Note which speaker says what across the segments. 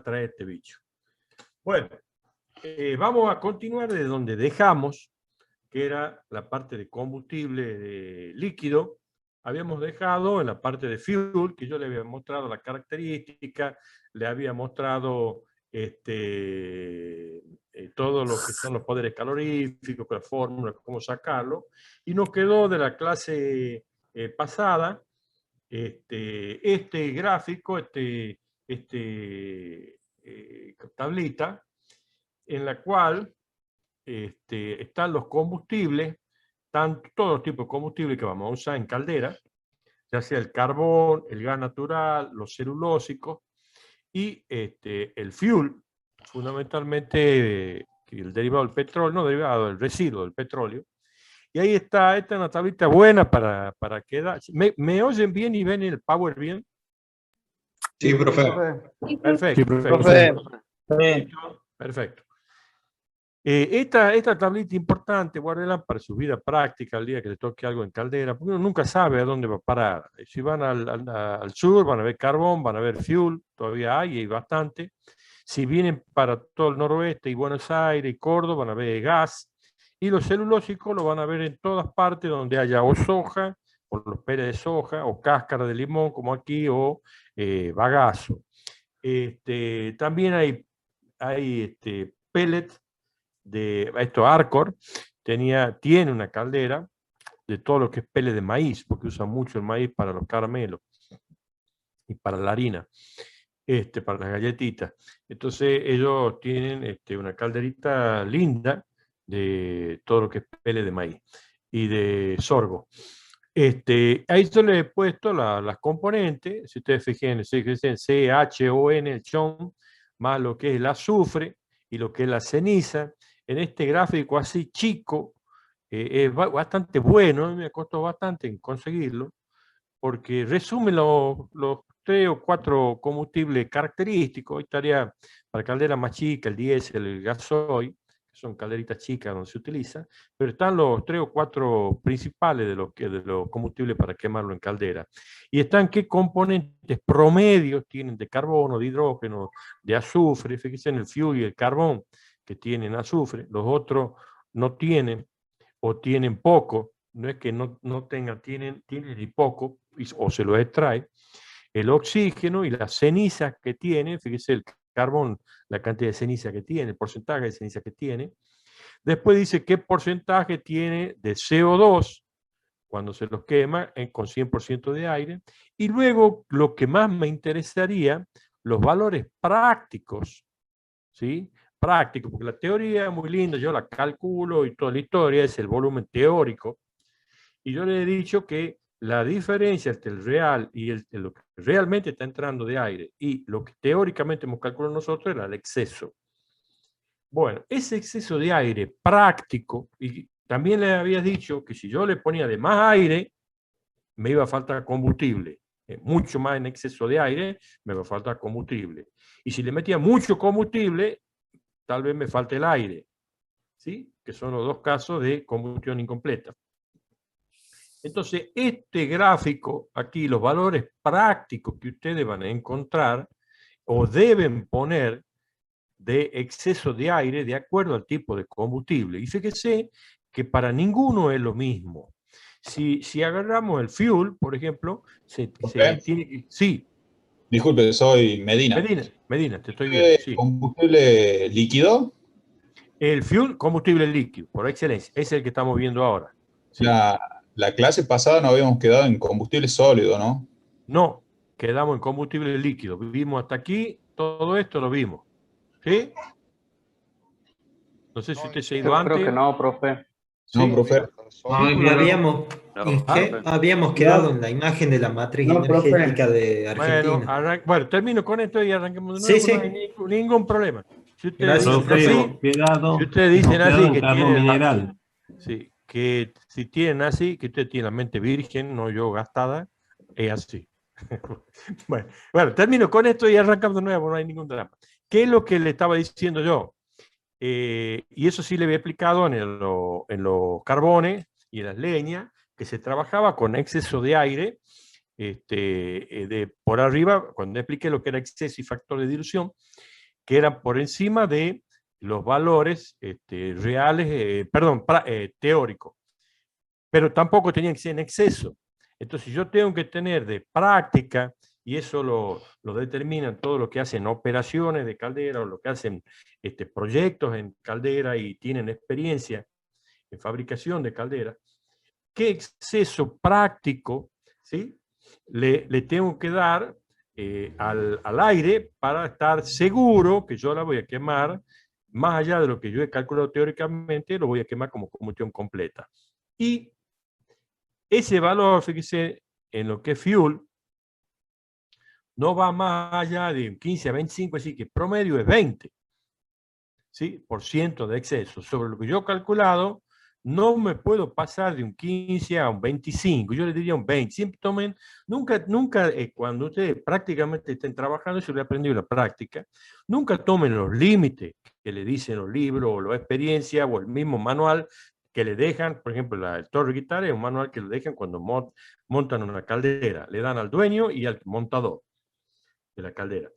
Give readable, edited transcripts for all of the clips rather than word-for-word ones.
Speaker 1: traer este bicho. Bueno, vamos a continuar de donde dejamos, que era la parte de combustible líquido. Habíamos dejado en la parte de fuel, que yo le había mostrado la característica, le había mostrado todo lo que son los poderes caloríficos, la fórmula, cómo sacarlo, y nos quedó de la clase pasada este gráfico, tablita, en la cual están los combustibles, están todos los tipos de combustibles que vamos a usar en caldera, ya sea el carbón, el gas natural, los celulósicos y el fuel, fundamentalmente el derivado del petróleo, no derivado, el residuo del petróleo. Y ahí está, esta es una tablita buena para quedar. ¿Me oyen bien y ven el power bien?
Speaker 2: Sí, profe.
Speaker 1: Perfecto,
Speaker 2: Sí,
Speaker 1: perfecto.
Speaker 2: profe.
Speaker 1: Perfecto. Esta tablita importante, guárdenla para su vida práctica, el día que le toque algo en caldera, porque uno nunca sabe a dónde va a parar. Si van al sur, van a ver carbón, van a ver fuel, todavía hay bastante. Si vienen para todo el noroeste y Buenos Aires y Córdoba, van a ver gas. Y los celulósicos lo van a ver en todas partes donde haya o soja, o los peles de soja, o cáscara de limón, como aquí, o bagazo. También hay pellets de esto. Arcor tiene una caldera de todo lo que es pele de maíz, porque usan mucho el maíz para los caramelos y para la harina, para las galletitas. Entonces ellos tienen una calderita linda de todo lo que es pele de maíz y de sorgo. Ahí yo le he puesto las componentes, si ustedes fijan, CHON, el chon, más lo que es el azufre y lo que es la ceniza. En este gráfico así chico, es bastante bueno, me costó bastante en conseguirlo, porque resume los 3 o 4 combustibles característicos. Hoy estaría para calderas más chicas, el diésel, el gasoil, que son calderitas chicas donde se utiliza, pero están los 3 o 4 principales de los combustibles para quemarlo en caldera. Y están qué componentes promedios tienen de carbono, de hidrógeno, de azufre. Fíjense en el fuel y el carbón que tienen azufre, los otros no tienen o tienen poco. No es que no tengan, tienen y poco, o se lo extrae. El oxígeno y las cenizas que tiene, fíjese el carbón, la cantidad de ceniza que tiene, el porcentaje de ceniza que tiene. Después dice qué porcentaje tiene de CO2 cuando se los quema con 100% de aire. Y luego, lo que más me interesaría, los valores prácticos, ¿sí? Prácticos, porque la teoría es muy linda, yo la calculo y toda la historia es el volumen teórico. Y yo le he dicho que la diferencia entre el real y lo que realmente está entrando de aire y lo que teóricamente hemos calculado nosotros era el exceso. Bueno, ese exceso de aire práctico, y también le había dicho que si yo le ponía de más aire, me iba a faltar combustible. Mucho más en exceso de aire, me va a faltar combustible. Y si le metía mucho combustible, tal vez me falte el aire. ¿Sí? Que son los dos casos de combustión incompleta. Entonces, este gráfico, aquí, los valores prácticos que ustedes van a encontrar o deben poner de exceso de aire de acuerdo al tipo de combustible. Y fíjese que para ninguno es lo mismo. Si agarramos el fuel, por ejemplo, se tiene que... Sí.
Speaker 2: Disculpe, soy Medina.
Speaker 1: Medina, te estoy viendo. Sí.
Speaker 2: ¿Combustible líquido?
Speaker 1: El fuel, combustible líquido, por excelencia. Es el que estamos viendo ahora. Sí.
Speaker 2: La clase pasada no habíamos quedado en combustible sólido, ¿no?
Speaker 1: No, quedamos en combustible líquido. Vimos hasta aquí, todo esto lo vimos. ¿Sí? No sé si usted se ha ido antes.
Speaker 3: Creo que no, profe.
Speaker 1: ¿Sí?
Speaker 2: No, profe.
Speaker 4: Habíamos quedado en la imagen de la matriz energética de Argentina.
Speaker 1: Bueno, termino con esto y arranquemos de nuevo.
Speaker 4: Sí, sí.
Speaker 1: No hay ningún problema. Si ustedes
Speaker 4: dicen
Speaker 1: así,
Speaker 4: que
Speaker 1: tienen sí, que si tienen así, que usted tiene la mente virgen, no yo gastada, es así. bueno, termino con esto y arrancamos de nuevo, no hay ningún drama. ¿Qué es lo que le estaba diciendo yo? Y eso sí le había explicado en los carbones y en las leñas, que se trabajaba con exceso de aire por arriba, cuando expliqué lo que era exceso y factor de dilución, que eran por encima de los valores reales, teóricos. Pero tampoco tenían que ser en exceso. Entonces yo tengo que tener de práctica, y eso lo determinan todo lo que hacen operaciones de caldera o lo que hacen proyectos en caldera y tienen experiencia en fabricación de caldera, qué exceso práctico, ¿sí?, le tengo que dar al aire para estar seguro que yo la voy a quemar, más allá de lo que yo he calculado teóricamente, lo voy a quemar como combustión completa. Y ese valor, fíjese, en lo que es fuel, no va más allá de 15 a 25, así que promedio es 20%, ¿sí?, por ciento de exceso. Sobre lo que yo he calculado, no me puedo pasar de un 15 a un 25, yo le diría un 20. Siempre tomen, nunca, cuando ustedes prácticamente estén trabajando, eso lo he aprendido en la práctica, nunca tomen los límites que le dicen los libros o la experiencia o el mismo manual que le dejan. Por ejemplo, el Torre Guitarra es un manual que le dejan cuando montan una caldera, le dan al dueño y al montador de la caldera.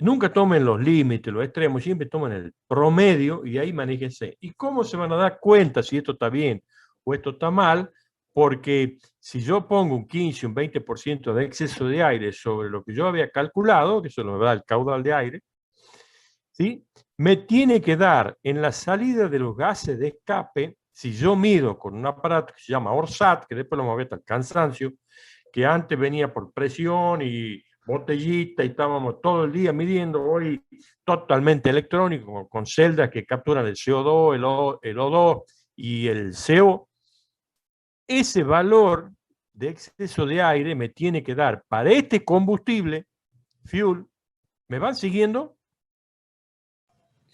Speaker 1: Nunca tomen los límites, los extremos, siempre tomen el promedio y ahí manéjense. ¿Y cómo se van a dar cuenta si esto está bien o esto está mal? Porque si yo pongo un 15, un 20% de exceso de aire sobre lo que yo había calculado, que eso me da el caudal de aire, ¿sí?, me tiene que dar en la salida de los gases de escape, si yo mido con un aparato que se llama ORSAT, que después lo voy a ver hasta el cansancio, que antes venía por presión y botellita y estábamos todo el día midiendo, hoy totalmente electrónico, con celdas que capturan el CO2, el O2 y el CO. Ese valor de exceso de aire me tiene que dar para este combustible, fuel. ¿Me van siguiendo?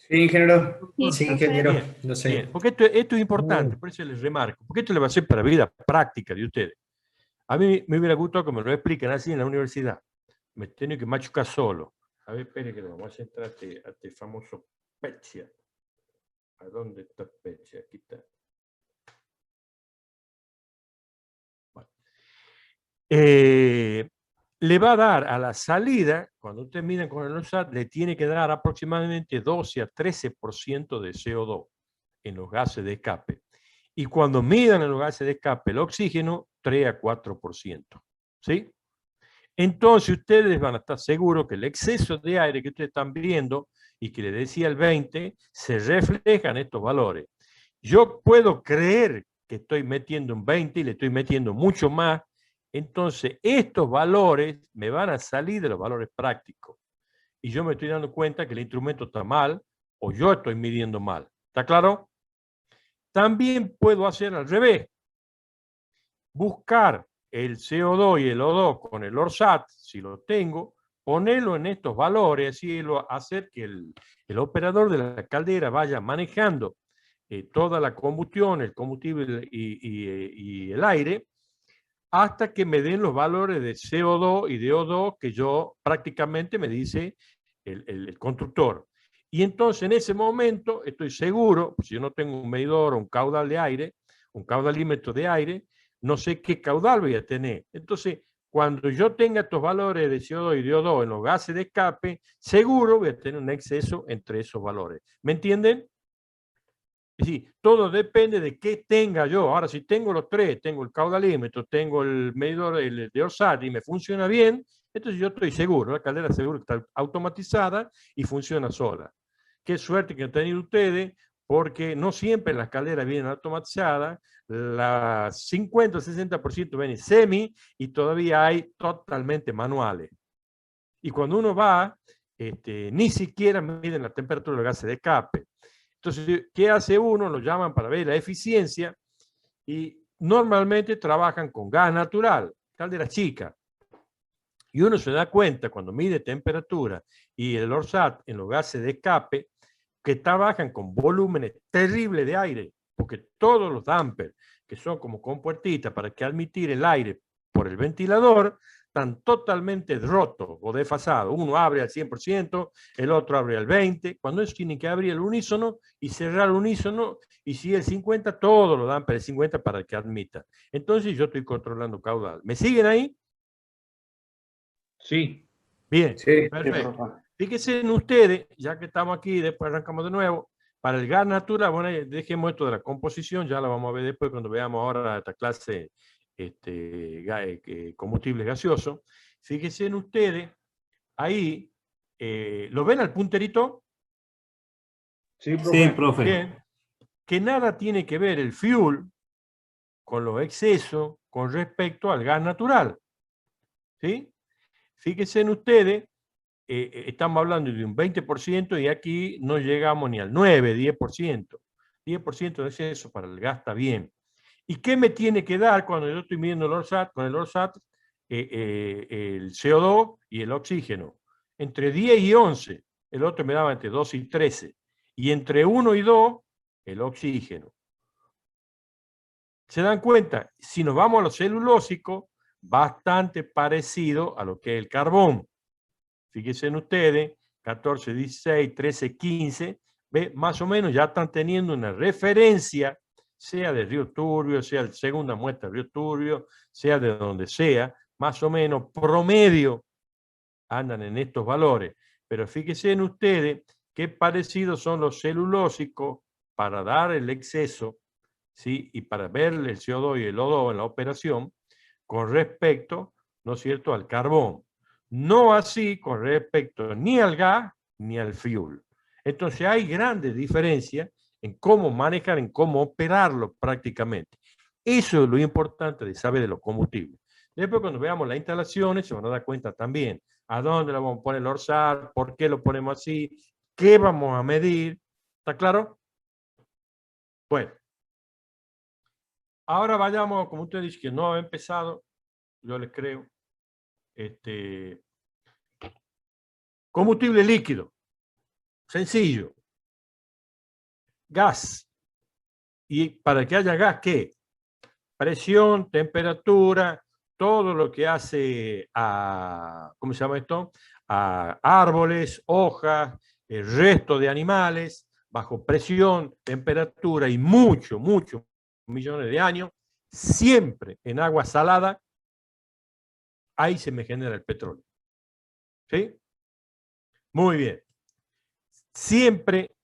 Speaker 4: Sí, ingeniero. Sí, ingeniero.
Speaker 1: Bien,
Speaker 4: No sé.
Speaker 1: bien, porque esto es importante, por eso les remarco, porque esto le va a ser para vida práctica de ustedes. A mí me hubiera gustado que me lo expliquen así en la universidad. Me tengo que machucar solo. A ver, espere que vamos a entrar a este famoso Spezia. ¿A dónde está Spezia? Aquí está. Bueno. Le va a dar a la salida, cuando ustedes miden con el ORSAT, le tiene que dar aproximadamente 12 a 13% de CO2 en los gases de escape. Y cuando midan en los gases de escape el oxígeno, 3 a 4%. ¿Sí? Entonces ustedes van a estar seguros que el exceso de aire que ustedes están viendo y que le decía el 20, se refleja en estos valores. Yo puedo creer que estoy metiendo un 20 y le estoy metiendo mucho más, entonces estos valores me van a salir de los valores prácticos. Y yo me estoy dando cuenta que el instrumento está mal o yo estoy midiendo mal. ¿Está claro? También puedo hacer al revés. Buscar el CO2 y el O2 con el ORSAT, si lo tengo, ponerlo en estos valores, así hacer que el operador de la caldera vaya manejando toda la combustión, el combustible y el aire, hasta que me den los valores de CO2 y de O2 que yo prácticamente me dice el constructor. Y entonces en ese momento estoy seguro, si yo no tengo un medidor o un caudal de aire, un caudalímetro de aire, no sé qué caudal voy a tener. Entonces, cuando yo tenga estos valores de CO2 y de O2 en los gases de escape, seguro voy a tener un exceso entre esos valores. ¿Me entienden? Es decir, todo depende de qué tenga yo. Ahora, si tengo los tres, tengo el caudalímetro, tengo el medidor de ORSAT y me funciona bien, entonces yo estoy seguro, la caldera seguro que está automatizada y funciona sola. Qué suerte que han tenido ustedes, porque no siempre las calderas vienen automatizadas, las 50 o 60% vienen semi y todavía hay totalmente manuales. Y cuando uno va, ni siquiera miden la temperatura del gas de escape. Entonces, ¿qué hace uno? Lo llaman para ver la eficiencia y normalmente trabajan con gas natural, caldera chica. Y uno se da cuenta cuando mide temperatura y el ORSAT en los gases de escape que trabajan con volúmenes terribles de aire, porque todos los dampers, que son como compuertitas para que admitir el aire por el ventilador, están totalmente rotos o desfasados. Uno abre al 100%, el otro abre al 20%. Cuando ellos tienen que abrir el unísono y cerrar el unísono, y si el 50%, todo lo dan para el 50% para que admita. Entonces yo estoy controlando caudal. ¿Me siguen ahí?
Speaker 3: Sí.
Speaker 1: Bien,
Speaker 4: Sí,
Speaker 1: perfecto. Fíjense en ustedes, ya que estamos aquí, después arrancamos de nuevo. Para el gas natural, bueno, dejemos esto de la composición, ya lo vamos a ver después cuando veamos ahora esta clase combustibles gaseosos. Fíjense en ustedes, ahí, ¿lo ven al punterito?
Speaker 4: Sí, profe. Sí, profe.
Speaker 1: Bien. Que nada tiene que ver el fuel con los excesos con respecto al gas natural. ¿Sí? Fíjense en ustedes, estamos hablando de un 20% y aquí no llegamos ni al 9, 10%. 10% de exceso para el gas está bien. ¿Y qué me tiene que dar cuando yo estoy midiendo el ORSAT? Con el ORSAT, el CO2 y el oxígeno. Entre 10 y 11. El otro me daba entre 2 y 13. Y entre 1 y 2, el oxígeno. ¿Se dan cuenta? Si nos vamos a lo celulósico, bastante parecido a lo que es el carbón. Fíjense en ustedes, 14, 16, 13, 15, ¿ve? Más o menos ya están teniendo una referencia, sea de Río Turbio, sea la segunda muestra de Río Turbio, sea de donde sea, más o menos promedio andan en estos valores. Pero fíjense en ustedes qué parecidos son los celulósicos para dar el exceso, ¿sí? Y para ver el CO2 y el O2 en la operación con respecto, ¿no es cierto?, al carbón. No así con respecto ni al gas ni al fuel. Entonces hay grandes diferencias en cómo manejar, en cómo operarlo prácticamente. Eso es lo importante de saber de los combustibles. Después cuando veamos las instalaciones se van a dar cuenta también a dónde lo vamos a poner el ORSAT, por qué lo ponemos así, qué vamos a medir. ¿Está claro? Bueno. Ahora vayamos, como usted dice que no ha empezado, yo les creo. Combustible líquido. Sencillo. Gas. Y para que haya gas, ¿qué? Presión, temperatura, todo lo que hace a, ¿cómo se llama esto? A árboles, hojas, el resto de animales, bajo presión, temperatura y muchos millones de años, siempre en agua salada, ahí se me genera el petróleo. ¿Sí? Muy bien. Siempre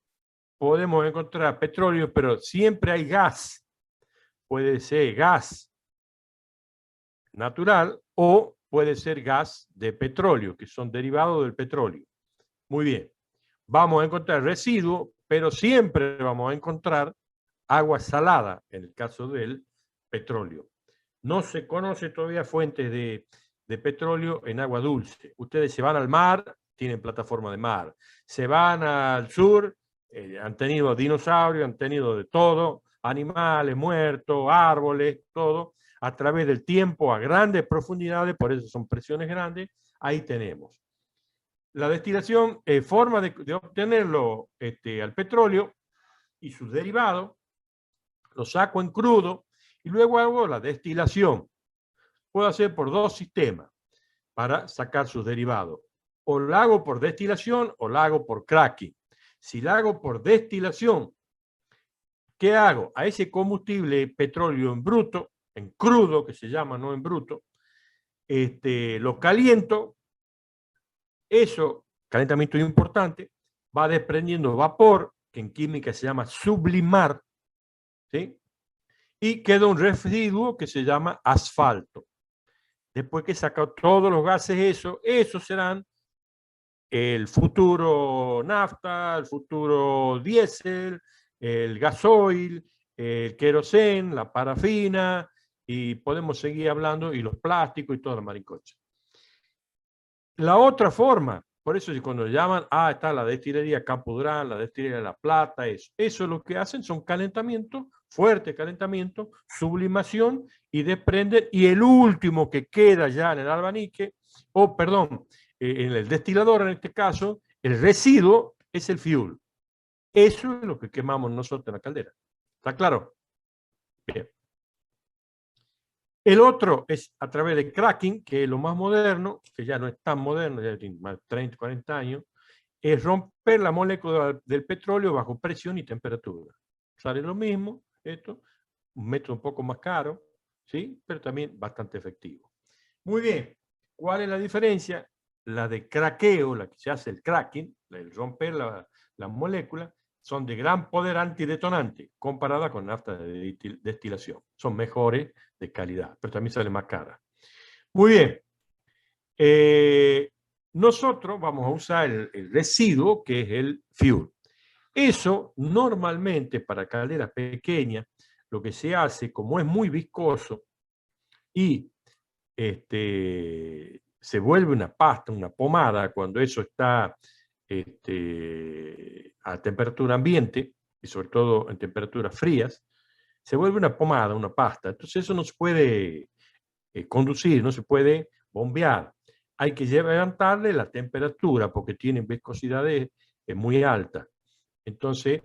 Speaker 1: podemos encontrar petróleo, pero siempre hay gas. Puede ser gas natural o puede ser gas de petróleo, que son derivados del petróleo. Muy bien. Vamos a encontrar residuos, pero siempre vamos a encontrar agua salada en el caso del petróleo. No se conoce todavía fuentes de petróleo en agua dulce. Ustedes se van al mar, tienen plataforma de mar. Se van al sur, han tenido dinosaurios, han tenido de todo, animales muertos, árboles, todo, a través del tiempo a grandes profundidades, por eso son presiones grandes, ahí tenemos. La destilación, forma de obtenerlo al petróleo y sus derivados, lo saco en crudo y luego hago la destilación. Puedo hacer por dos sistemas para sacar sus derivados. O la hago por destilación o la hago por cracking. Si la hago por destilación, ¿qué hago? A ese combustible petróleo en bruto, en crudo, que se llama, no en bruto, lo caliento. Eso, calentamiento importante, va desprendiendo vapor, que en química se llama sublimar, ¿sí? Y queda un residuo que se llama asfalto. Después que saca todos los gases, esos serán el futuro nafta, el futuro diésel, el gasoil, el querosén, la parafina, y podemos seguir hablando, y los plásticos y toda la maricocha. La otra forma, por eso cuando llaman, está la destilería Campo Durán, la destilería de La Plata, eso lo que hacen son calentamiento, fuerte calentamiento, sublimación y desprenden, y el último que queda ya en el albanique, en el destilador en este caso, el residuo es el fuel. Eso es lo que quemamos nosotros en la caldera. ¿Está claro? Bien. El otro es a través de cracking, que es lo más moderno, que ya no es tan moderno, ya tiene más de 30, 40 años, es romper la molécula del petróleo bajo presión y temperatura. Sale lo mismo, esto, un método un poco más caro, ¿sí? Pero también bastante efectivo. Muy bien, ¿cuál es la diferencia? la de craqueo, la que se hace el cracking, el romper la molécula, son de gran poder antidetonante comparada con nafta de destilación. Son mejores de calidad, pero también salen más caras. Muy bien. Nosotros vamos a usar el residuo, que es el fuel. Eso normalmente para calderas pequeñas, lo que se hace, como es muy viscoso y se vuelve una pasta, una pomada, cuando eso está a temperatura ambiente, y sobre todo en temperaturas frías, se vuelve una pomada, una pasta. Entonces eso no se puede conducir, no se puede bombear. Hay que levantarle la temperatura porque tienen viscosidades muy altas. Entonces,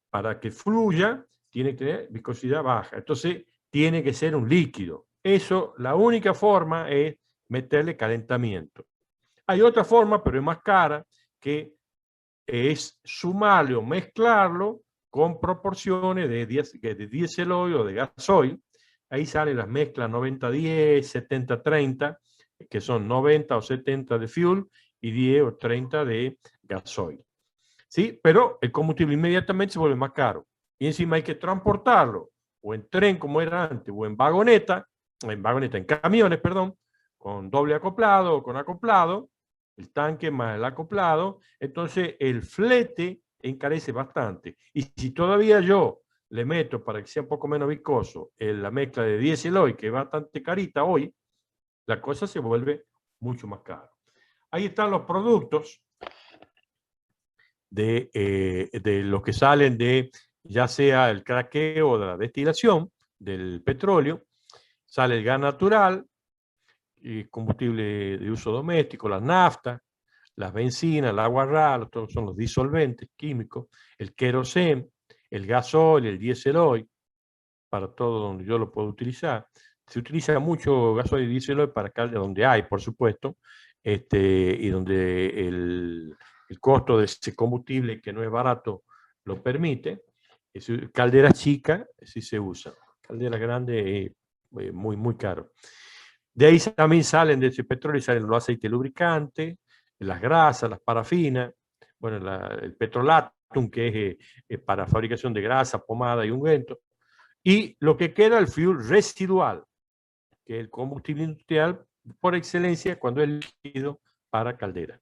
Speaker 1: para que fluya, tiene que tener viscosidad baja. Entonces, tiene que ser un líquido. Eso, la única forma es meterle calentamiento. Hay otra forma, pero es más cara, que es sumarle o mezclarlo con proporciones de diésel o de gasoil. Ahí salen las mezclas 90-10, 70-30, que son 90 o 70 de fuel y 10 o 30 de gasoil. ¿Sí? Pero el combustible inmediatamente se vuelve más caro. Y encima hay que transportarlo, o en tren como era antes, o en camiones, perdón, con doble acoplado o con acoplado, el tanque más el acoplado. Entonces el flete encarece bastante. Y si todavía yo le meto, para que sea un poco menos viscoso, la mezcla de diésel hoy, que es bastante carita hoy, la cosa se vuelve mucho más cara. Ahí están los productos de los que salen de, ya sea el craqueo o de la destilación del petróleo. Sale el gas natural, y combustible de uso doméstico, las naftas, las bencinas, el agua RAL, todos son los disolventes químicos, el queroseno, el gasol, el diésel oil, para todo donde yo lo puedo utilizar. Se utiliza mucho gasoil y diésel oil para calderas donde hay, por supuesto, y donde el costo de ese combustible, que no es barato, lo permite. Calderas chicas sí se usa. Calderas grandes, muy, muy caro. De ahí también salen de ese petróleo, salen los aceites lubricantes, las grasas, las parafinas, bueno, el petrolatum, que es para fabricación de grasa, pomada y ungüento, y lo que queda, el fuel residual, que es el combustible industrial por excelencia cuando es líquido para caldera.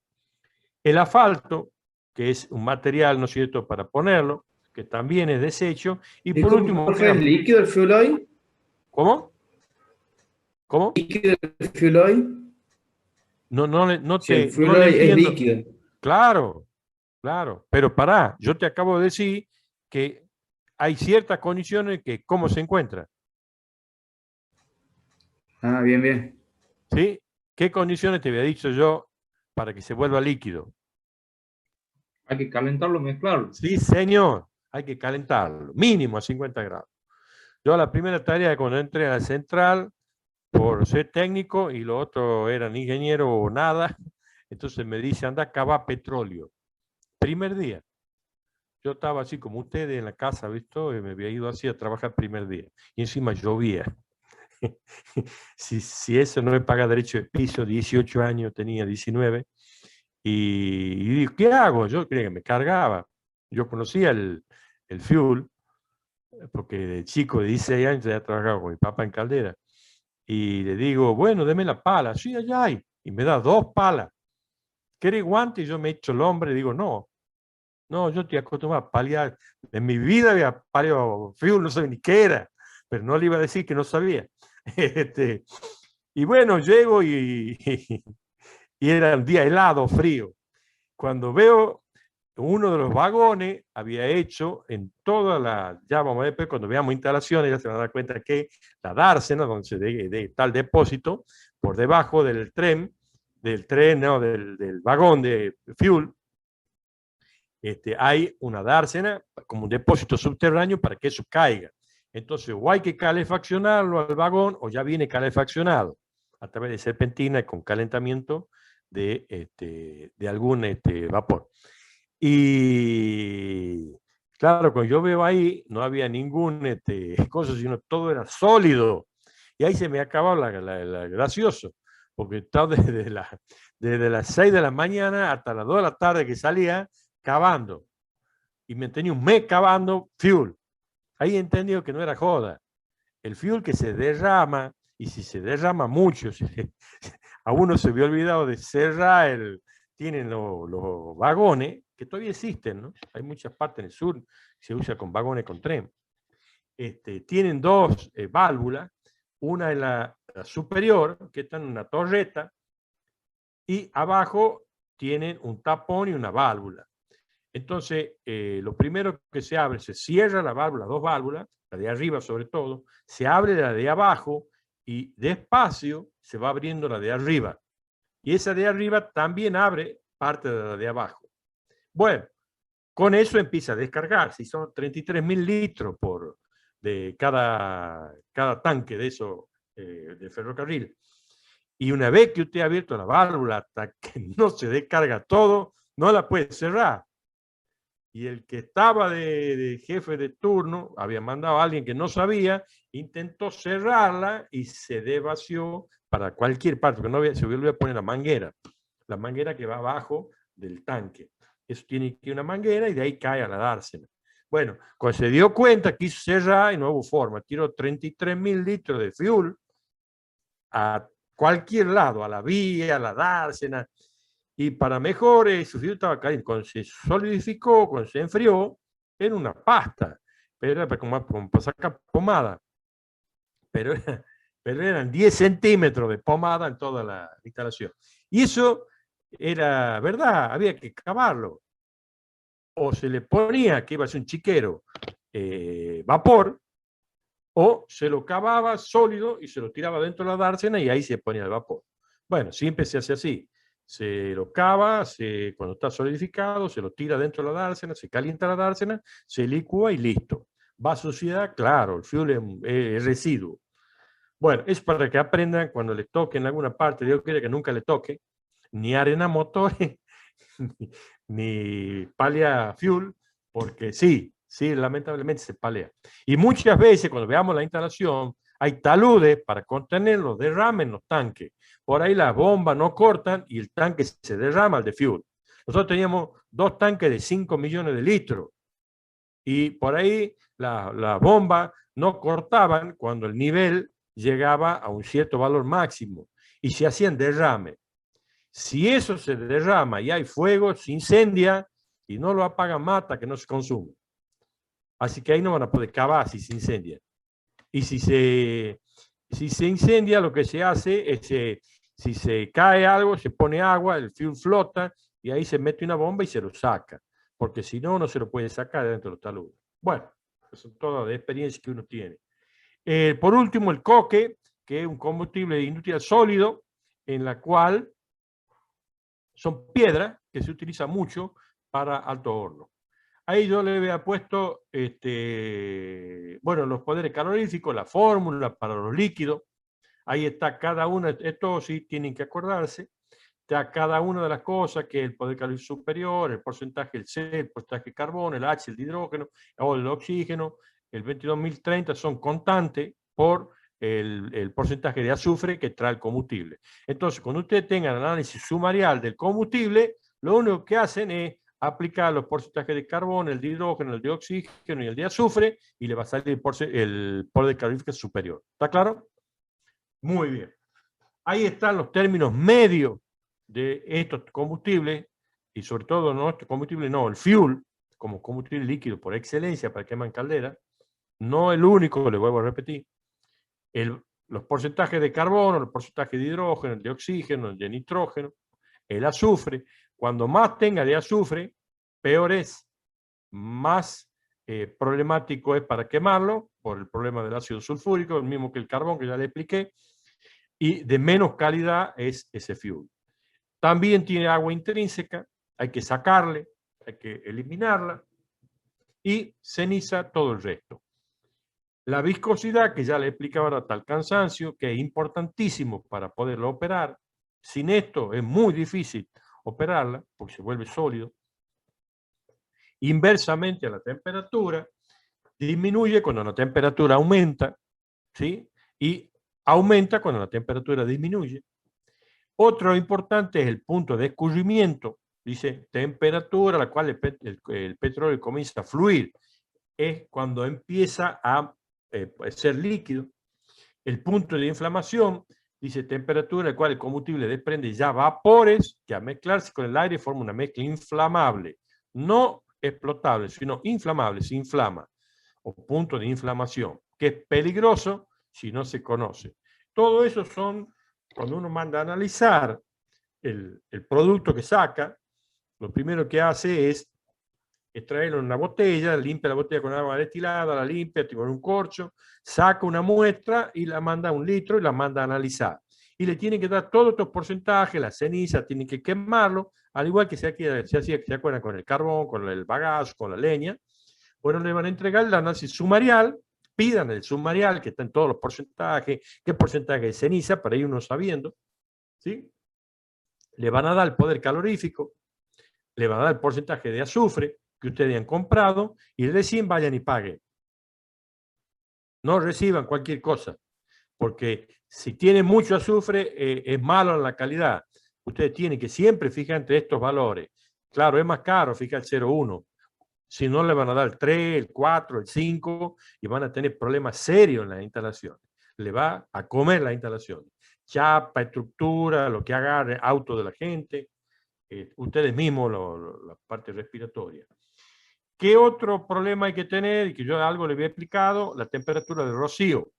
Speaker 1: El asfalto, que es un material, ¿no es cierto?, para ponerlo, que también es desecho. Y por último...
Speaker 4: ¿Es líquido el fuel oil?
Speaker 1: ¿Cómo? ¿Cómo?
Speaker 4: ¿Líquido el fuel oil?
Speaker 1: No
Speaker 4: Si
Speaker 1: te
Speaker 4: el fuel
Speaker 1: no le
Speaker 4: oil es
Speaker 1: entiendo.
Speaker 4: líquido.
Speaker 1: Claro, claro. Pero pará, yo te acabo de decir que hay ciertas condiciones que cómo se encuentra.
Speaker 4: Ah, bien, bien.
Speaker 1: ¿Sí? ¿Qué condiciones te había dicho yo para que se vuelva líquido?
Speaker 3: Hay que calentarlo, mezclarlo.
Speaker 1: Sí, señor. Hay que calentarlo, mínimo a 50 grados. Yo la primera tarea cuando entré a la central, por ser técnico, y los otros eran ingenieros o nada, entonces me dice, anda a cavar petróleo. Primer día. Yo estaba así como ustedes en la casa, ¿visto? Y me había ido así a trabajar primer día. Y encima llovía. si eso no me paga derecho de piso, 18 años, tenía 19. Y digo, ¿qué hago? Yo creía que me cargaba. Yo conocía el fuel, porque de chico de 16 años ya trabajaba con mi papá en caldera. Y le digo, bueno, deme la pala. Sí, allá hay. Y me da 2 palas. ¿Querés guante? Y yo me echo el hombre y digo, no, yo estoy acostumbrado a paliar. En mi vida había paliado fuel, no sabía ni qué era, pero no le iba a decir que no sabía. Y bueno, llego y era un día helado, frío. Cuando veo uno de los vagones, había hecho en toda la, ya vamos a ver, cuando veamos instalaciones, ya se van a dar cuenta que la dársena, donde se está el depósito, por debajo del tren, no, del vagón de fuel, hay una dársena como un depósito subterráneo para que eso caiga. Entonces, o hay que calefaccionarlo al vagón, o ya viene calefaccionado a través de serpentina con calentamiento de algún vapor. Y claro, cuando yo veo ahí, no había ningún cosa, sino todo era sólido. Y ahí se me acababa la gracioso, porque está desde desde las 6 de la mañana hasta las 2 de la tarde que salía cavando. Y me tenía un mes cavando fuel. Ahí he entendido que no era joda. El fuel que se derrama, y si se derrama mucho, a uno se había olvidado de cerrar tienen los vagones, que todavía existen, ¿no? Hay muchas partes en el sur que se usa con vagones con tren. Tienen dos válvulas, una en la superior, que está en una torreta, y abajo tienen un tapón y una válvula. Entonces, lo primero que se abre, se cierra la válvula, dos válvulas, la de arriba sobre todo, se abre la de abajo y despacio se va abriendo la de arriba. Y esa de arriba también abre parte de la de abajo. Bueno, con eso empieza a descargar. Si son 33.000 litros de cada tanque de eso de ferrocarril. Y una vez que usted ha abierto la válvula hasta que no se descarga todo, no la puede cerrar. Y el que estaba de jefe de turno, había mandado a alguien que no sabía, intentó cerrarla y se desvació para cualquier parte, porque no había, se volvió a poner la manguera que va abajo del tanque. Eso tiene que ir una manguera y de ahí cae a la dársena. Bueno, cuando se dio cuenta, quiso cerrar y no hubo forma. Tiró 33.000 litros de fuel a cualquier lado, a la vía, a la dársena. Y para mejor, su fuel estaba caliente. Cuando se solidificó, cuando se enfrió, era una pasta. Pero era como para sacar pomada. Pero eran 10 centímetros de pomada en toda la instalación. Y eso era verdad, había que cavarlo. O se le ponía, que iba a ser un chiquero, vapor, o se lo cavaba sólido y se lo tiraba dentro de la dársena y ahí se ponía el vapor. Bueno, siempre se hace así. Se lo cava, cuando está solidificado, se lo tira dentro de la dársena, se calienta la dársena, se licúa y listo. Va a suciedad, claro, el fuel es residuo. Bueno, es para que aprendan cuando les toque en alguna parte, Dios quiere que nunca le toque, ni arena motores, ni palea fuel, porque sí, lamentablemente se palea. Y muchas veces cuando veamos la instalación, hay taludes para contener los derrames en los tanques. Por ahí las bombas no cortan y el tanque se derrama al de fuel. Nosotros teníamos 2 tanques de 5 millones de litros y por ahí las bombas no cortaban cuando el nivel llegaba a un cierto valor máximo y se hacían derrames. Si eso se derrama y hay fuego, se incendia y no lo apaga, mata, que no se consume. Así que ahí no van a poder cavar si se incendia. Y si se incendia, lo que se hace es, si se cae algo, se pone agua, el fuel flota y ahí se mete una bomba y se lo saca. Porque si no, no se lo puede sacar dentro de los taludes. Bueno, eso es toda la experiencia que uno tiene. Por último, el coque, que es un combustible industrial sólido, en la cual son piedras que se utiliza mucho para alto horno. Ahí yo le había puesto bueno, los poderes caloríficos, la fórmula para los líquidos. Ahí está cada una, esto sí tienen que acordarse. Está cada una de las cosas, que el poder calorífico superior, el porcentaje del C, el porcentaje de carbono, el H, el de hidrógeno o el oxígeno. El 22.030 son constantes por el porcentaje de azufre que trae el combustible. Entonces, cuando ustedes tengan el análisis sumarial del combustible, lo único que hacen es aplicar los porcentajes de carbono, el de hidrógeno, el de oxígeno y el de azufre, y le va a salir el poder calorífico superior. ¿Está claro? Muy bien. Ahí están los términos medios de estos combustibles, y sobre todo no este combustible, no, el fuel, como combustible líquido por excelencia para quemar en caldera, no el único, le vuelvo a repetir. Los porcentajes de carbono, los porcentajes de hidrógeno, de oxígeno, de nitrógeno, el azufre. Cuando más tenga de azufre, peor es, más problemático es para quemarlo, por el problema del ácido sulfúrico, el mismo que el carbón que ya le expliqué, y de menos calidad es ese fuel. También tiene agua intrínseca, hay que sacarle, hay que eliminarla, y ceniza todo el resto. La viscosidad, que ya le explicaba hasta el cansancio, que es importantísimo para poderlo operar. Sin esto es muy difícil operarla, porque se vuelve sólido. Inversamente a la temperatura, disminuye cuando la temperatura aumenta, ¿sí? Y aumenta cuando la temperatura disminuye. Otro importante es el punto de escurrimiento. Dice temperatura a la cual el petróleo comienza a fluir. Es cuando empieza a ser líquido. El punto de inflamación, dice temperatura a la cual el combustible desprende ya vapores que al mezclarse con el aire forma una mezcla inflamable. No explotable, sino inflamable, se inflama. O punto de inflamación, que es peligroso si no se conoce. Todo eso son, cuando uno manda a analizar el producto que saca, lo primero que hace es extraerlo en una botella, limpia la botella con agua destilada, la limpia con un corcho, saca una muestra y la manda a 1 litro y la manda a analizar. Y le tienen que dar todos estos porcentajes, la ceniza, tienen que quemarlo, al igual que se acuerdan con el carbón, con el bagazo, con la leña. Bueno, le van a entregar el análisis sumarial, pidan el sumarial, que está en todos los porcentajes, qué porcentaje de ceniza, para ir uno sabiendo, ¿sí? Le van a dar el poder calorífico, le van a dar el porcentaje de azufre que ustedes han comprado y recién vayan y paguen. No reciban cualquier cosa, porque si tiene mucho azufre es malo en la calidad. Ustedes tienen que siempre fijar entre estos valores. Claro, es más caro fijar el 0,1. Si no, le van a dar el 3, el 4, el 5 y van a tener problemas serios en las instalaciones. Le va a comer la instalación. Chapa, estructura, lo que agarre, auto de la gente, ustedes mismos, la parte respiratoria. ¿Qué otro problema hay que tener? Y que yo algo le había explicado, la temperatura de rocío.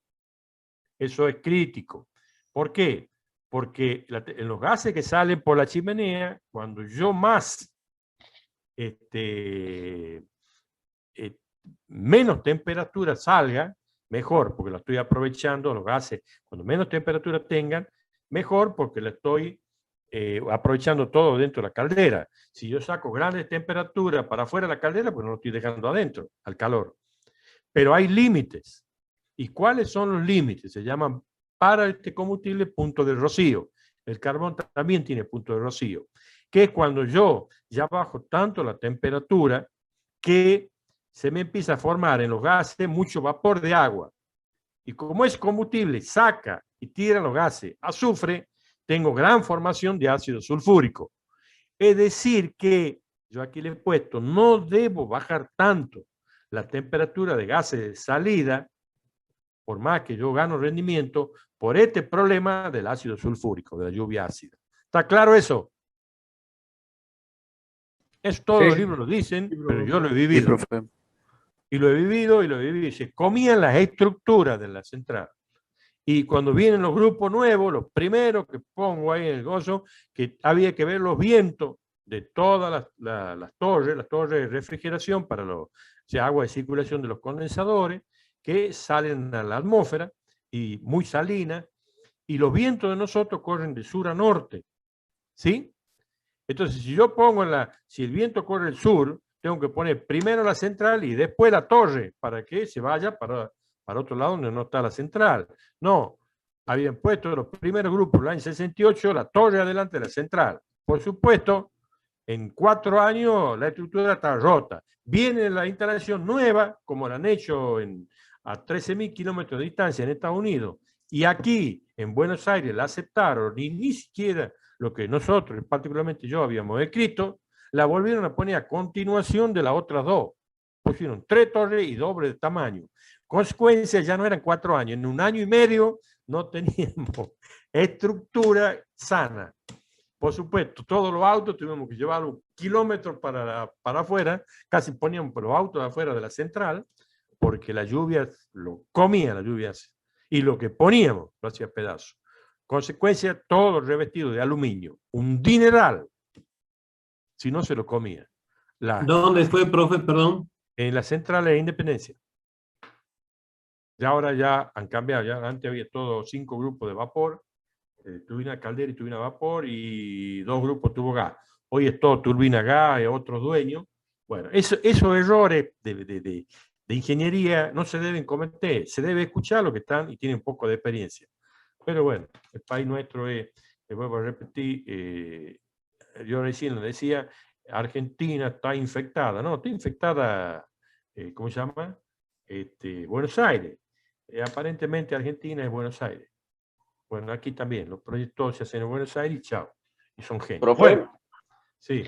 Speaker 1: Eso es crítico. ¿Por qué? Porque en los gases que salen por la chimenea, cuando yo más menos temperatura salga, mejor, porque la estoy aprovechando, los gases, cuando menos temperatura tengan, mejor, porque la estoy aprovechando todo dentro de la caldera. Si yo saco grandes temperaturas para afuera de la caldera, pues no lo estoy dejando adentro, al calor. Pero hay límites. ¿Y cuáles son los límites? Se llaman para este combustible punto de rocío. El carbón también tiene punto de rocío, que es cuando yo ya bajo tanto la temperatura que se me empieza a formar en los gases mucho vapor de agua. Y como es combustible, saca y tira los gases azufre, tengo gran formación de ácido sulfúrico. Es decir que, yo aquí le he puesto, no debo bajar tanto la temperatura de gases de salida, por más que yo gano rendimiento, por este problema del ácido sulfúrico, de la lluvia ácida. ¿Está claro eso? Es todos los libros lo dicen, pero yo lo he vivido.
Speaker 5: Sí, profe.
Speaker 1: Y lo he vivido y lo he vivido. Se comían las estructuras de la central. Y cuando vienen los grupos nuevos, los primeros que pongo ahí en el gozo, que había que ver los vientos de todas las torres de refrigeración para agua de circulación de los condensadores, que salen a la atmósfera y muy salinas, y los vientos de nosotros corren de sur a norte, ¿sí? Entonces, si yo pongo si el viento corre al sur, tengo que poner primero la central y después la torre, para que se vaya para otro lado donde no está la central. No, habían puesto los primeros grupos en el año 68, la torre adelante de la central. Por supuesto, en 4 años la estructura está rota. Viene la instalación nueva, como la han hecho a 13.000 kilómetros de distancia en Estados Unidos, y aquí en Buenos Aires la aceptaron, ni siquiera lo que nosotros, particularmente yo, habíamos escrito, la volvieron a poner a continuación de las otras 2. Pusieron 3 torres y doble de tamaño. Consecuencia, ya no eran 4 años, en 1 año y medio no teníamos estructura sana. Por supuesto, todos los autos tuvimos que llevarlos kilómetros para afuera, casi poníamos los autos afuera de la central, porque la lluvia lo comía, la lluvia, y lo que poníamos lo hacía pedazos. Consecuencia, todo revestido de aluminio. Un dineral, si no se lo comía.
Speaker 6: ¿Dónde fue, profe? Perdón.
Speaker 1: En la central de Independencia. Y ahora ya han cambiado. Ya antes había todos 5 grupos de vapor, turbina caldera y turbina vapor, y 2 grupos tubo gas. Hoy es todo turbina gas y otros dueños. Bueno, esos errores de ingeniería no se deben cometer. Se debe escuchar lo que están y tienen un poco de experiencia. Pero bueno, el país nuestro es, le vuelvo a repetir, yo recién lo decía, Argentina está infectada, ¿no? Está infectada, ¿cómo se llama? Buenos Aires. Aparentemente Argentina es Buenos Aires. Bueno, aquí también, los proyectos se hacen en Buenos Aires y chao. Y son genios.
Speaker 5: Profe,
Speaker 1: bueno, sí.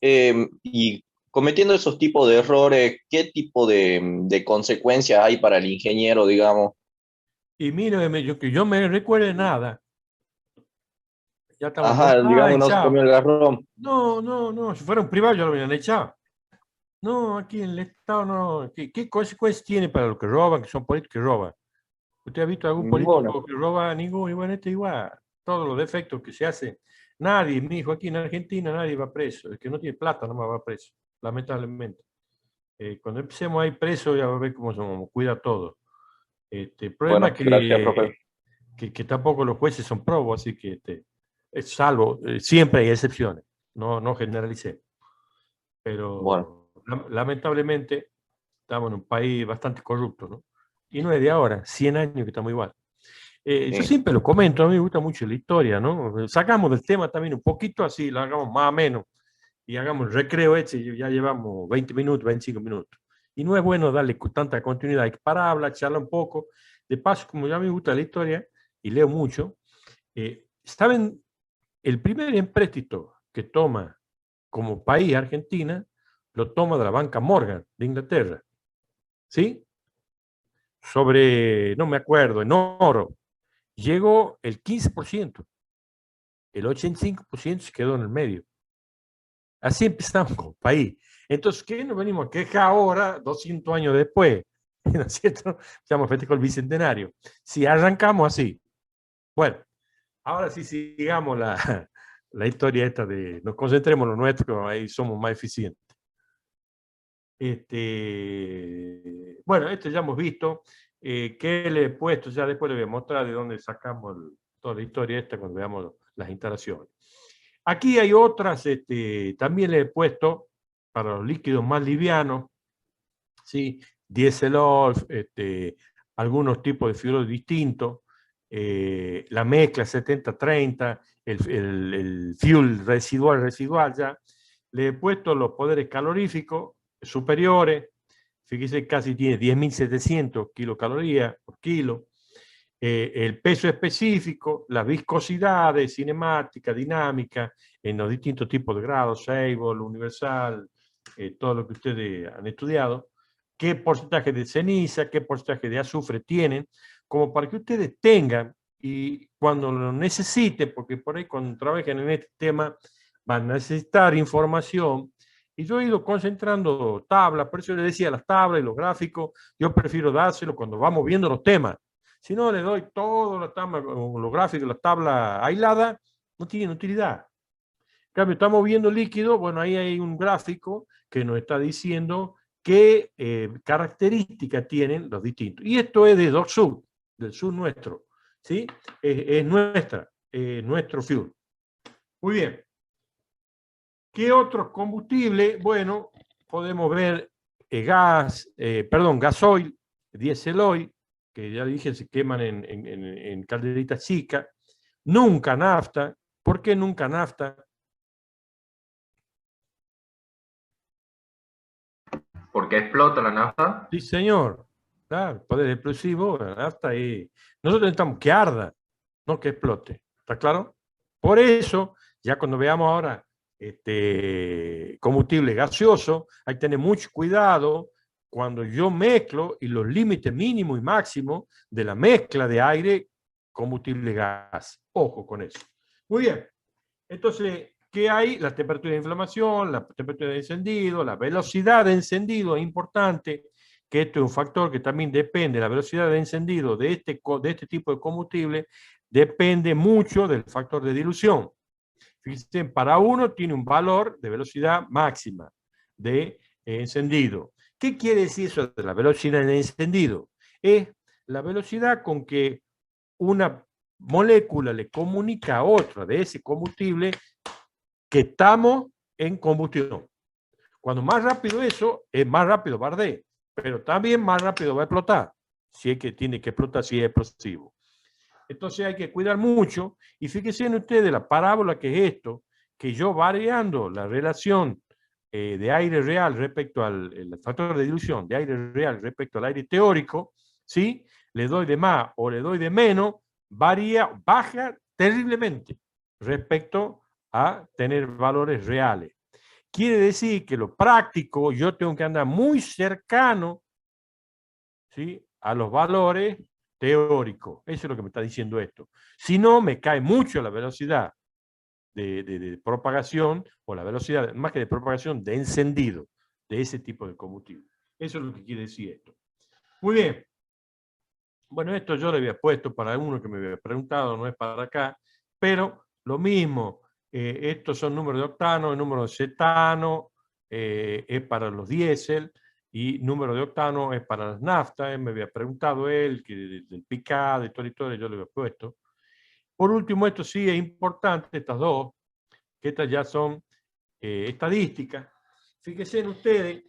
Speaker 5: Y cometiendo esos tipos de errores, ¿qué tipo de consecuencias hay para el ingeniero, digamos?
Speaker 1: Y mire, que yo me recuerde nada. Ya estamos
Speaker 5: Ajá, digamos, no se
Speaker 1: echado.
Speaker 5: comió el garrón.
Speaker 1: No, si fuera un privado ya lo hubieran echado. No, aquí en el Estado no. ¿Qué consecuencias tiene para los que roban, que son políticos que roban? ¿Usted ha visto algún político que roba? Ninguno, igual igual. Todos los defectos que se hacen. Nadie, mi hijo, aquí en Argentina nadie va preso. El que no tiene plata no va preso, lamentablemente. Cuando empecemos a ir presos ya va a ver cómo somos, cuida todo. El problema es
Speaker 5: gracias,
Speaker 1: que tampoco los jueces son probos, así que es salvo, siempre hay excepciones, no generalicemos. Pero lamentablemente estamos en un país bastante corrupto, ¿no? Y no es de ahora, 100 años que estamos igual. Yo siempre lo comento, a mí me gusta mucho la historia, ¿no? Sacamos del tema también un poquito así, lo hagamos más o menos, y hagamos el recreo y ya llevamos 20 minutos, 25 minutos. Y no es bueno darle tanta continuidad, hay que parar, hablar, charlar un poco. De paso, como ya me gusta la historia y leo mucho, ¿saben? El primer empréstito que toma como país Argentina, lo toma de la banca Morgan de Inglaterra. ¿Sí? Sobre, no me acuerdo, en oro. Llegó el 15%. El 85% se quedó en el medio. Así empezamos como país. Entonces, ¿qué nos venimos a quejar ahora, 200 años después? ¿No es cierto? Estamos festejando el bicentenario. Si arrancamos así. Bueno, ahora sí sigamos la historia esta de nos concentremos en lo nuestro, que ahí somos más eficientes. Bueno, esto ya hemos visto. Que le he puesto, ya después le voy a mostrar de dónde sacamos toda la historia esta cuando veamos las instalaciones. Aquí hay otras, también le he puesto para los líquidos más livianos, ¿sí? Dieselol, algunos tipos de fluidos distintos, la mezcla 70-30, el fuel residual ya. Le he puesto los poderes caloríficos superiores, fíjese, casi tiene 10.700 kilocalorías por kilo. El peso específico, las viscosidades, cinemática, dinámica, en los distintos tipos de grados, Sable, universal, todo lo que ustedes han estudiado, qué porcentaje de ceniza, qué porcentaje de azufre tienen, como para que ustedes tengan, y cuando lo necesiten, porque por ahí cuando trabajen en este tema van a necesitar información, y yo he ido concentrando tablas, por eso les decía las tablas y los gráficos, yo prefiero dárselo cuando vamos viendo los temas. Si no le doy todo los gráficos, las tablas aisladas, no tiene utilidad. En cambio, estamos viendo líquido, bueno, ahí hay un gráfico que nos está diciendo qué características tienen los distintos. Y esto es de DocSud, del sur nuestro, ¿sí? Es nuestro fuel. Muy bien. ¿Qué otros combustibles? Bueno, podemos ver gasoil, dieseloil, que ya dije, se queman en calderitas chicas. Nunca nafta. ¿Por qué nunca nafta?
Speaker 3: ¿Porque explota la nafta?
Speaker 1: Sí, señor. Claro, poder explosivo, la nafta y nosotros necesitamos que arda, no que explote. ¿Está claro? Por eso, ya cuando veamos ahora combustible gaseoso, hay que tener mucho cuidado cuando yo mezclo y los límites mínimos y máximos de la mezcla de aire, combustible gas. Ojo con eso. Muy bien. Entonces, ¿qué hay? La temperatura de inflamación, la temperatura de encendido, la velocidad de encendido es importante, que esto es un factor que también depende, la velocidad de encendido de este tipo de combustible depende mucho del factor de dilución. Fíjense, para uno tiene un valor de velocidad máxima de encendido. ¿Qué quiere decir eso de la velocidad de encendido? Es la velocidad con que una molécula le comunica a otra de ese combustible que estamos en combustión. Cuando más rápido eso, es más rápido va a arder, pero también más rápido va a explotar, si es que tiene que explotar, si es explosivo. Entonces hay que cuidar mucho, y fíjense en ustedes la parábola que es esto, que yo variando la relación de aire real respecto al factor de dilución de aire real respecto al aire teórico, ¿sí? Le doy de más o le doy de menos, baja terriblemente respecto a tener valores reales. Quiere decir que lo práctico, yo tengo que andar muy cercano, ¿sí?, a los valores teóricos. Eso es lo que me está diciendo esto. Si no, me cae mucho la velocidad de propagación, o la velocidad, más que de propagación, de encendido de ese tipo de combustible. Eso es lo que quiere decir esto. Muy bien. Bueno, esto yo le había puesto para uno que me había preguntado, no es para acá, pero lo mismo, estos son números de octano, el número de cetano es para los diésel, y número de octano es para las naftas. Me había preguntado él, que del picado y todo y todo, yo le había puesto. Por último, esto sí es importante, estas dos, que estas ya son estadísticas. Fíjense en ustedes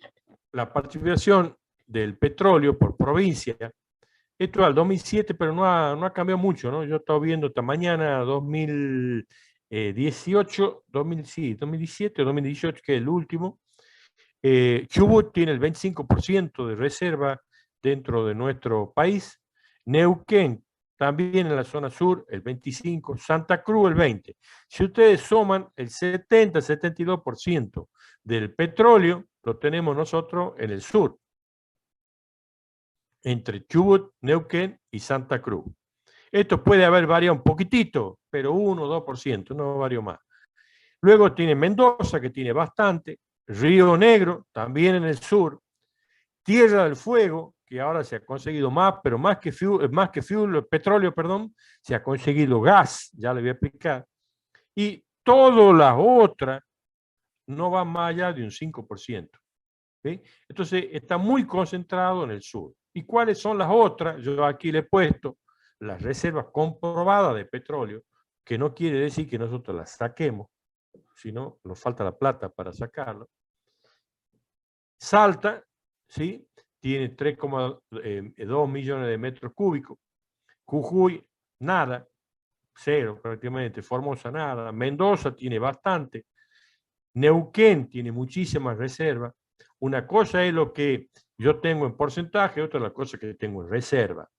Speaker 1: la participación del petróleo por provincia. Esto es al 2007, pero no ha cambiado mucho, ¿no? Yo he estado viendo esta mañana 2018, 2017 o 2018, que es el último. Chubut tiene el 25% de reserva dentro de nuestro país. Neuquén también en la zona sur, el 25%. Santa Cruz, el 20%. Si ustedes suman el 70-72% del petróleo, lo tenemos nosotros en el sur, entre Chubut, Neuquén y Santa Cruz. Esto puede haber variado un poquitito, pero 1 o 2%, no varió más. Luego tiene Mendoza, que tiene bastante, Río Negro, también en el sur, Tierra del Fuego, que ahora se ha conseguido más, pero más que petróleo, perdón, se ha conseguido gas, ya le voy a explicar, y todas las otras no van más allá de un 5%. ¿Sí? Entonces está muy concentrado en el sur. ¿Y cuáles son las otras? Yo aquí le he puesto las reservas comprobadas de petróleo, que no quiere decir que nosotros las saquemos, sino nos falta la plata para sacarlo. Salta, ¿sí?, tiene 3,2 millones de metros cúbicos. Jujuy, nada, cero prácticamente. Formosa, nada. Mendoza tiene bastante. Neuquén tiene muchísimas reservas. Una cosa es lo que yo tengo en porcentaje, otra es la cosa que tengo en reserva.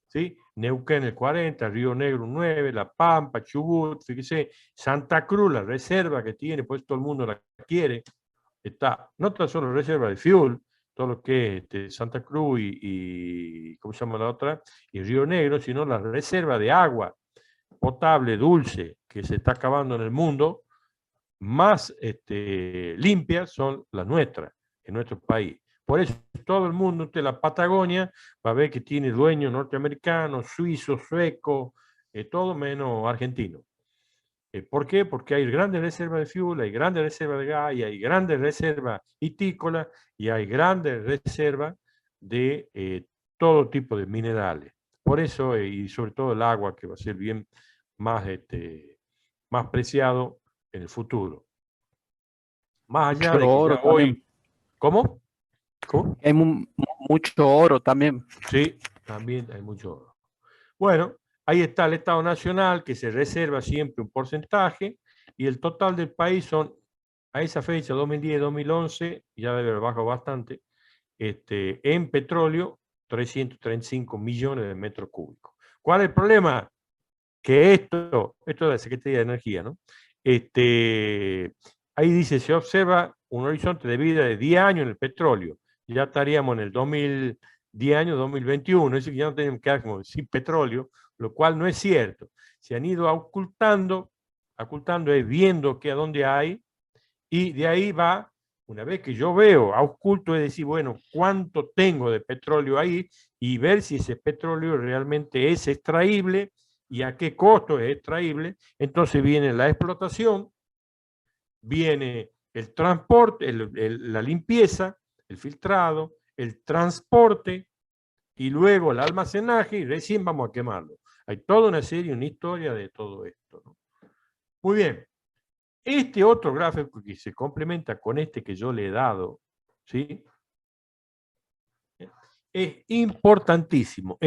Speaker 1: ¿Sí? Neuquén el 40, Río Negro un 9, La Pampa, Chubut, fíjese, Santa Cruz, la reserva que tiene, pues todo el mundo la quiere. Está no tan solo reserva de fuel, todo lo que es Santa Cruz y ¿cómo se llama la otra? Y Río Negro, sino la reserva de agua potable, dulce, que se está acabando en el mundo, más limpias son las nuestras, en nuestro país. Por eso todo el mundo, usted la Patagonia, va a ver que tiene dueños norteamericanos, suizos, suecos, todo menos argentinos. ¿Por qué? Porque hay grandes reservas de fuel, hay grandes reservas de gas, y hay grandes reservas vitícolas, y hay grandes reservas de todo tipo de minerales. Por eso, y sobre todo el agua, que va a ser bien más preciado en el futuro. Más allá de que
Speaker 7: oro
Speaker 1: ya hoy... ¿Cómo?
Speaker 7: Hay mucho oro también.
Speaker 1: Sí, también hay mucho oro. Bueno, ahí está el Estado Nacional, que se reserva siempre un porcentaje, y el total del país son, a esa fecha, 2010-2011, ya debe haber bajado bastante, en petróleo, 335 millones de metros cúbicos. ¿Cuál es el problema? Que esto es de la Secretaría de Energía, ¿no? Ahí dice, se observa un horizonte de vida de 10 años en el petróleo. Ya estaríamos en el 10 años, 2021, es decir, que ya no tenemos que quedar como sin petróleo, lo cual no es cierto. Se han ido ocultando es viendo que a dónde hay, y de ahí va, una vez que yo veo oculto, es decir, bueno, cuánto tengo de petróleo ahí, y ver si ese petróleo realmente es extraíble y a qué costo es extraíble. Entonces viene la explotación, viene el transporte, la limpieza, el filtrado, el transporte, y luego el almacenaje, y recién vamos a quemarlo. Hay toda una serie, una historia de todo esto, ¿no? Muy bien. Este otro gráfico que se complementa con este que yo le he dado, ¿sí?, es importantísimo.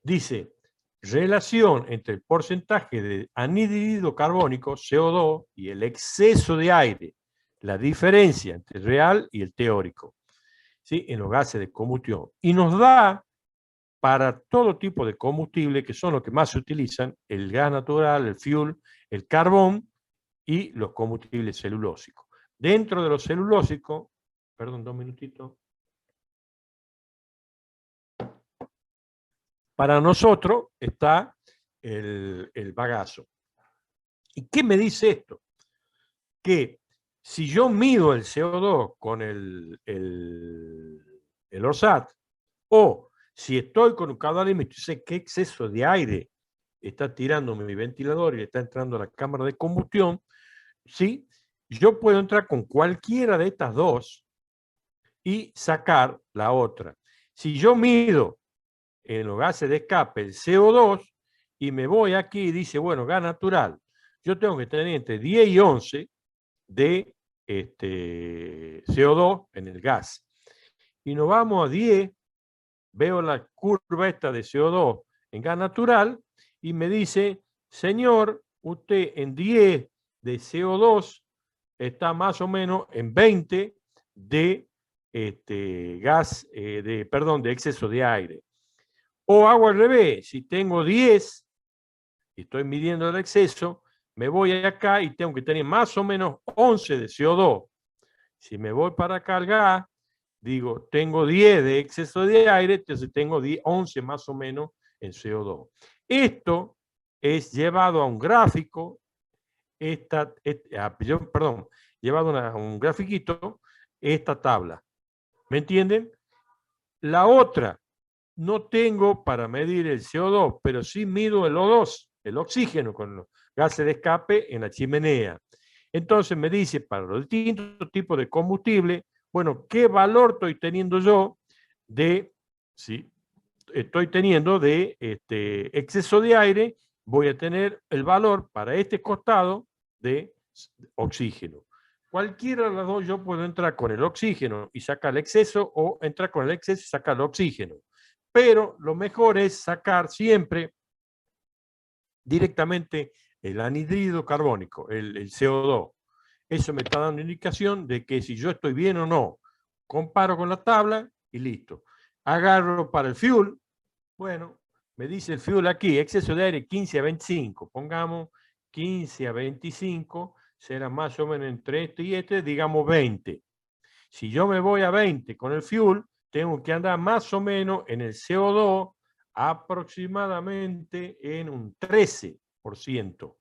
Speaker 1: Dice, relación entre el porcentaje de anhídrido carbónico, CO2, y el exceso de aire, la diferencia entre el real y el teórico, ¿sí?, en los gases de combustión. Y nos da para todo tipo de combustible, que son los que más se utilizan, el gas natural, el fuel, el carbón y los combustibles celulósicos. Dentro de los celulósicos, perdón, 2 minutitos. Para nosotros está el bagazo. ¿Y qué me dice esto? Que si yo mido el CO2 con el ORSAT, o si estoy con un caudalímetro y sé qué exceso de aire está tirando mi ventilador y le está entrando a la cámara de combustión, ¿sí? Yo puedo entrar con cualquiera de estas dos y sacar la otra. Si yo mido en los gases de escape el CO2 y me voy aquí y dice, bueno, gas natural, yo tengo que tener entre 10 y 11 de CO2 en el gas. Y nos vamos a 10, veo la curva esta de CO2 en gas natural y me dice, señor, usted en 10 de CO2 está más o menos en 20 de gas, de exceso de aire. O hago al revés, si tengo 10 y estoy midiendo el exceso, me voy acá y tengo que tener más o menos 11 de CO2. Si me voy para acá al gas, digo, tengo 10 de exceso de aire, entonces tengo 11 más o menos en CO2. Esto es llevado a un gráfico, llevado a un grafiquito, esta tabla. ¿Me entienden? La otra, no tengo para medir el CO2, pero sí mido el O2, el oxígeno con los gases de escape en la chimenea. Entonces me dice, para los distintos tipos de combustible, bueno, ¿qué valor estoy teniendo yo de, sí, estoy teniendo de exceso de aire? Voy a tener el valor para este costado de oxígeno. Cualquiera de las dos yo puedo entrar con el oxígeno y sacar el exceso, o entrar con el exceso y sacar el oxígeno. Pero lo mejor es sacar siempre directamente el anhídrido carbónico, el CO2. Eso me está dando indicación de que si yo estoy bien o no. Comparo con la tabla y listo. Agarro para el fuel. Bueno, me dice el fuel aquí, exceso de aire 15 a 25. Pongamos 15 a 25, será más o menos entre este y este, digamos 20. Si yo me voy a 20 con el fuel, tengo que andar más o menos en el CO2 aproximadamente en un 13%.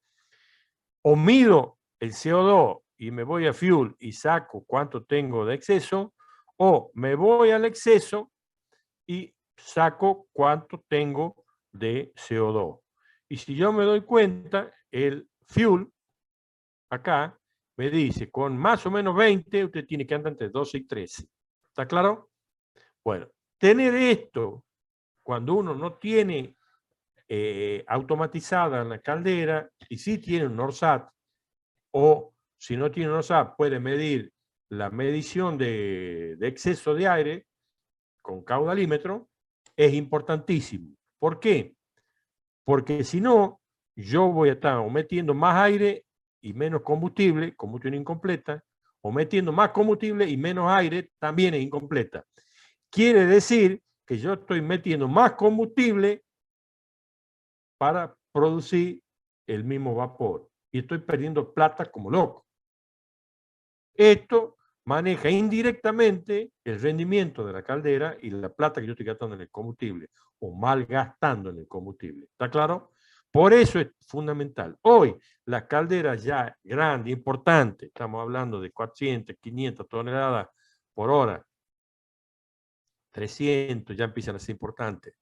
Speaker 1: O mido el CO2 y me voy a fuel y saco cuánto tengo de exceso, o me voy al exceso y saco cuánto tengo de CO2. Y si yo me doy cuenta, el fuel acá me dice, con más o menos 20, usted tiene que andar entre 12 y 13. ¿Está claro? Bueno, tener esto cuando uno no tiene automatizada la caldera y sí tiene un ORSAT, o si no tiene un ORSAT puede medir la medición de exceso de aire con caudalímetro, es importantísimo. ¿Por qué? Porque si no, yo voy a estar o metiendo más aire y menos combustible, combustión incompleta, o metiendo más combustible y menos aire, también es incompleta. Quiere decir que yo estoy metiendo más combustible para producir el mismo vapor y estoy perdiendo plata como loco. Esto maneja indirectamente el rendimiento de la caldera y la plata que yo estoy gastando en el combustible o malgastando en el combustible. ¿Está claro? Por eso es fundamental. Hoy, las calderas ya grandes, importantes, estamos hablando de 400, 500 toneladas por hora, 300, ya empiezan a ser importantes,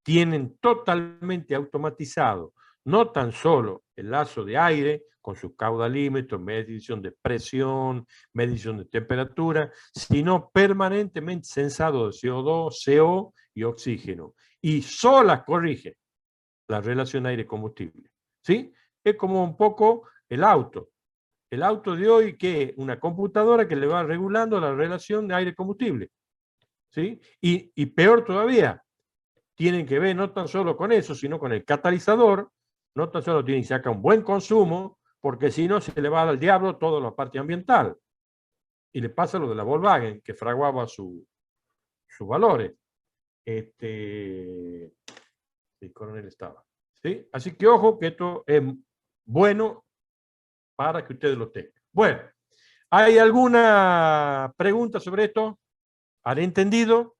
Speaker 1: tienen totalmente automatizado no tan solo el lazo de aire con sus caudalímetros, medición de presión, medición de temperatura, sino permanentemente sensado de CO2, CO y oxígeno. Y sola corrige la relación aire-combustible. ¿Sí? Es como un poco el auto. El auto de hoy, que es una computadora que le va regulando la relación de aire-combustible. ¿Sí? Y peor todavía, tienen que ver no tan solo con eso, sino con el catalizador. No tan solo tienen que sacar un buen consumo, porque si no se le va al diablo toda la parte ambiental. Y le pasa lo de la Volkswagen, que fraguaba sus valores. el coronel estaba. ¿Sí? Así que ojo que esto es bueno para que ustedes lo tengan. Bueno, ¿hay alguna pregunta sobre esto? ¿Han entendido?